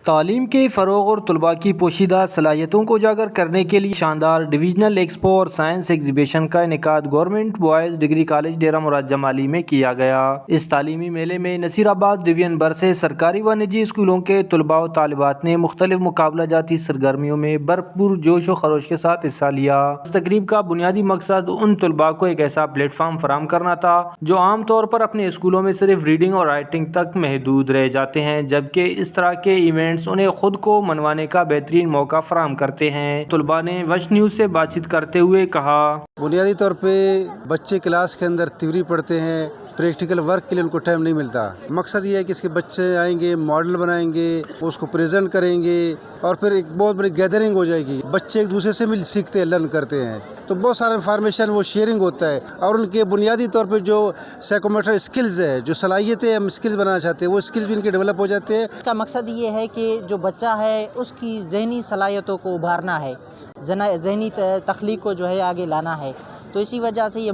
تعلیم کے فروغ اور طلباء کی پوشیدہ صلاحیتوں کو اجاگر کرنے کے لیے شاندار ڈویژنل ایکسپو اور سائنس ایگزیبیشن کا انعقاد گورنمنٹ بوائز ڈگری کالج ڈیرہ مراد جمالی میں کیا گیا۔ اس تعلیمی میلے میں نصیر آباد ڈویژن بر سے سرکاری و نجی اسکولوں کے طلباء و طالبات نے مختلف مقابلہ جاتی سرگرمیوں میں بھرپور جوش و خروش کے ساتھ حصہ لیا۔ اس تقریب کا بنیادی مقصد ان طلباء کو ایک ایسا پلیٹ فارم فراہم کرنا تھا جو عام طور پر اپنے اسکولوں میں صرف ریڈنگ اور رائٹنگ تک محدود رہ جاتے ہیں، جبکہ اس طرح کے ایونٹس انہیں خود کو منوانے کا بہترین موقع فراہم کرتے ہیں۔ طلباء نے وش نیوز سے بات چیت کرتے ہوئے کہا، بنیادی طور پہ بچے کلاس کے اندر تھیوری پڑھتے ہیں، پریکٹیکل ورک کے لیے ان کو ٹائم نہیں ملتا۔ مقصد یہ ہے کہ اس کے بچے آئیں گے، ماڈل بنائیں گے، اس کو پریزنٹ کریں گے اور پھر ایک بہت بڑی گیدرنگ ہو جائے گی۔ بچے ایک دوسرے سے مل سیکھتے ہیں، لرن کرتے ہیں، تو بہت سارا انفارمیشن وہ شیئرنگ ہوتا ہے اور ان کے بنیادی طور پہ جو سائیکومیٹر اسکلز ہے، جو صلاحیتیں ہم اسکلز بنانا چاہتے ہیں، وہ اسکلز بھی ان کے ڈیولپ ہو جاتے ہیں۔ اس کا مقصد یہ ہے کہ جو بچہ ہے اس کی ذہنی صلاحیتوں کو ابھارنا ہے، ذہنی تخلیق کو جو ہے آگے لانا ہے، تو اسی وجہ سے یہ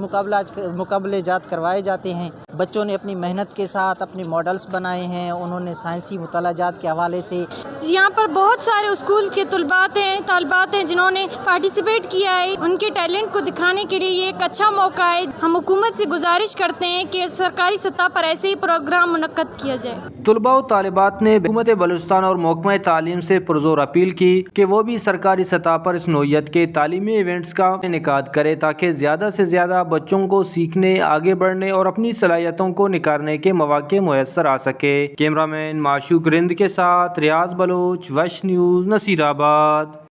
مقابلے جات کروائے جاتے ہیں۔ بچوں نے اپنی محنت کے ساتھ اپنے ماڈلز بنائے ہیں، انہوں نے سائنسی مطالعہ جات کے حوالے سے یہاں پر بہت سارے اسکول کے طالبات ہیں جنہوں نے پارٹیسپیٹ کیا ہے۔ ان کے ٹیلنٹ کو دکھانے کے لیے یہ ایک اچھا موقع ہے۔ ہم حکومت سے گزارش کرتے ہیں کہ سرکاری سطح پر ایسے ہی پروگرام منعقد کیا جائے۔ طلباء و طالبات نے حکومت بلوچستان اور محکمہ تعلیم سے پرزور اپیل کی کہ وہ بھی سرکاری سطح پر اس نوعیت کے تعلیمی ایونٹس کا انعقاد کرے تاکہ زیادہ سے زیادہ بچوں کو سیکھنے، آگے بڑھنے اور اپنی صلاحیتوں کو نکھارنے کے مواقع میسر آ سکے۔ کیمرہ مین معشوق رند کے ساتھ ریاض بلوچ، وش نیوز، نصیر آباد۔